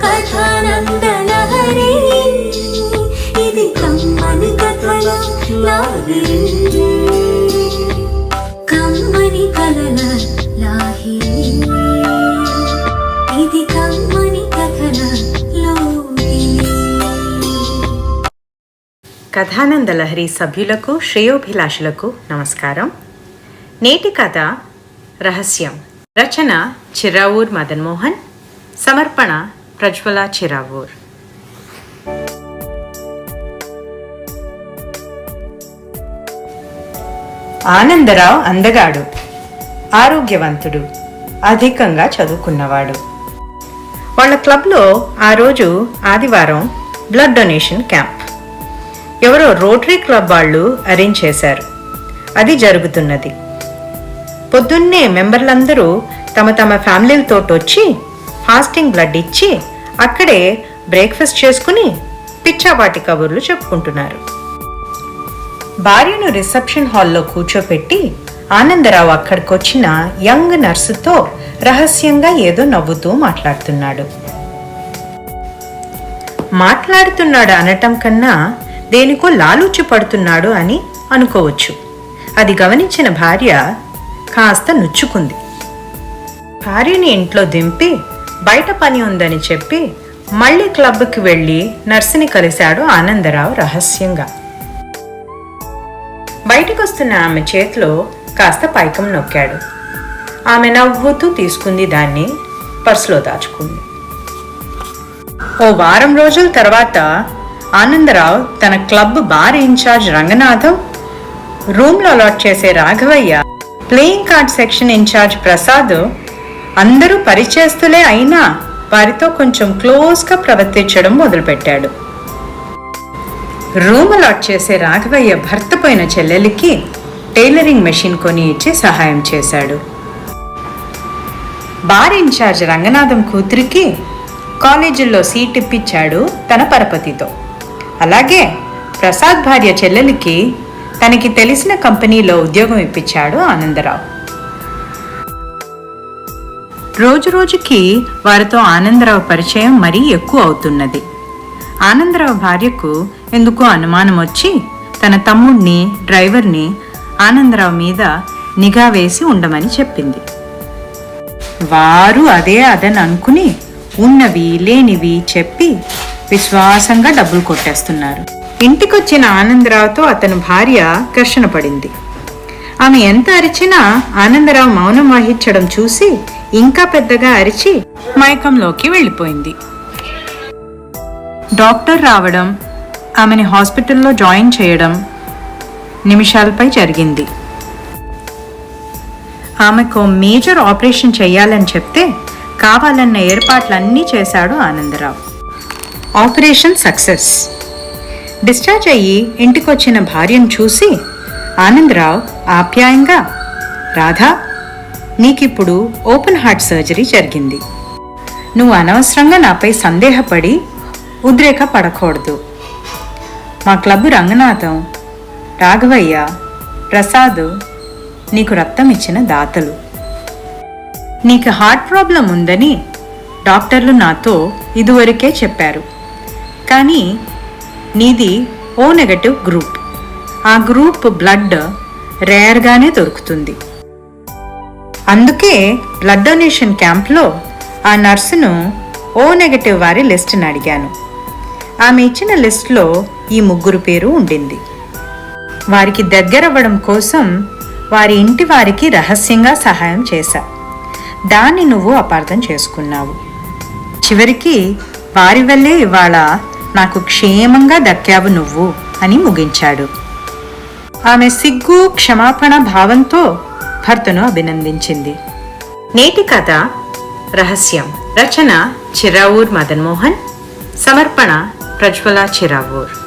కథానందలహరి ఇది కమ్మని కథల లాహిరి కమ్మని కథల లాహిరి ఇది కమ్మని కథల లోహిరి. కథానందలహరి సభ్యులకు శ్రేయోభిలాషులకు నమస్కారం. నేటి కథ రహస్యం. రచన చిరావూర్ మదన్ మోహన్. సమర్పణ ప్రజ్వల చిరావూర్. ఆనందరావు అందగాడు, ఆరోగ్యవంతుడు, అధికంగా చదువుకున్నవాడు. వాళ్ళ క్లబ్లో ఆ రోజు ఆదివారం బ్లడ్ డొనేషన్ క్యాంప్ ఎవరో రోటరీ క్లబ్ వాళ్ళు అరేంజ్ చేశారు. అది జరుగుతున్నది. పొద్దున్నే మెంబర్లందరూ తమ తమ ఫ్యామిలీలతో వచ్చి ఫాస్టింగ్ బ్లడ్ ఇచ్చి అక్కడే బ్రేక్ఫాస్ట్ చేసుకుని పిచ్చాపాటి కబుర్లు చెప్పుకుంటున్నారు. భార్యను రిసెప్షన్ హాల్లో కూర్చోపెట్టి ఆనందరావు అక్కడికొచ్చిన యంగ్ నర్సుతో రహస్యంగా ఏదో నవ్వుతూ మాట్లాడుతున్నాడు అనటం కన్నా దేనికో లాలూచి పడుతున్నాడు అని అనుకోవచ్చు. అది గమనించిన భార్య కాస్త నుచ్చుకుంది. భార్యని ఇంట్లో దింపి బయట పని ఉందని చెప్పి మళ్ళీ క్లబ్కి వెళ్ళి నర్సుని కలిశాడు ఆనందరావు రహస్యంగా. బయటకొస్తున్న ఆమె చేతిలో కాస్త పైకం నొక్కాడు. ఆమె నవ్వుతూ తీసుకుంది, దాన్ని పర్సులో దాచుకుంది. ఓ వారం రోజుల తర్వాత ఆనందరావు తన క్లబ్ బార్ ఇన్ఛార్జ్ రంగనాథం, రూమ్లో అలాట్ చేసే Raghavaiah, playing card section incharge Prasad అందరూ పరిచయస్తులే అయినా వారితో కొంచెం క్లోజ్గా ప్రవర్తించడం మొదలుపెట్టాడు. రూమ్ అలాట్ చేసే రాఘవయ్య భర్త పోయిన చెల్లెలికి టైలరింగ్ మెషిన్ కొని ఇచ్చి సహాయం చేశాడు. బార్ ఇన్ఛార్జ్ రంగనాథం కూతురికి కాలేజీల్లో సీట్ ఇప్పించాడు తన పరపతితో. అలాగే ప్రసాద్ భార్య చెల్లెలికి తనకి తెలిసిన కంపెనీలో ఉద్యోగం ఇప్పించాడు ఆనందరావు. రోజు రోజుకి వారితో ఆనందరావు పరిచయం మరీ ఎక్కువ అవుతున్నది. ఆనందరావు భార్యకు ఎందుకో అనుమానం వచ్చి తన తమ్ముడిని, డ్రైవర్ని ఆనందరావు మీద నిఘా వేసి ఉండమని చెప్పింది. వారు అదని అనుకుని ఉన్నవి లేనివి చెప్పి విశ్వాసంగా డబ్బులు కొట్టేస్తున్నారు. ఇంటికొచ్చిన ఆనందరావుతో అతని భార్య ఘర్షణ పడింది. ఆమె ఎంత అరిచినా ఆనందరావు మౌనం వహించడం చూసి ఇంకా పెద్దగా అరిచి మైకంలోకి వెళ్ళిపోయింది. డాక్టర్ రావడం, ఆమెని హాస్పిటల్లో జాయిన్ చేయడం నిమిషాలపై జరిగింది. ఆమెకు మేజర్ ఆపరేషన్ చేయాలని చెప్తే కావాలన్న ఏర్పాట్లన్నీ చేశాడు ఆనందరావు. Operation success. డిశ్చార్జ్ అయ్యి ఇంటికొచ్చిన భార్యను చూసి ఆనందరావు ఆప్యాయంగా, రాధా, నీకిప్పుడు ఓపెన్ హార్ట్ సర్జరీ జరిగింది. నువ్వు అనవసరంగా నాపై సందేహపడి ఉద్రేక పడకూడదు. మా క్లబ్ రంగనాథం, రాఘవయ్య, ప్రసాద్ నీకు రక్తం ఇచ్చిన దాతలు. నీకు హార్ట్ ప్రాబ్లం ఉందని డాక్టర్లు నాతో ఇదివరకే చెప్పారు. కానీ నీది ఓ నెగటివ్ గ్రూప్. ఆ గ్రూప్ బ్లడ్ రేర్గానే దొరుకుతుంది. అందుకే బ్లడ్ డొనేషన్ క్యాంప్లో ఆ నర్సును ఓ నెగటివ్ వారి లిస్టుని అడిగాను. ఆమె ఇచ్చిన లిస్టులో ఈ ముగ్గురు పేరు ఉండింది. వారికి దగ్గరవ్వడం కోసం వారి ఇంటి వారికి రహస్యంగా సహాయం చేశా. దాన్ని నువ్వు అపార్థం చేసుకున్నావు. చివరికి వారి వల్లే ఇవాళ నాకు క్షేమంగా దక్కావు నువ్వు అని ముగించాడు. ఆమె సిగ్గు క్షమాపణ భావంతో భర్తను అభినందించింది. నేటి కథ రహస్యం. రచన చిరావూర్ మదన్ మోహన్. సమర్పణ ప్రజ్వల చిరావూర్.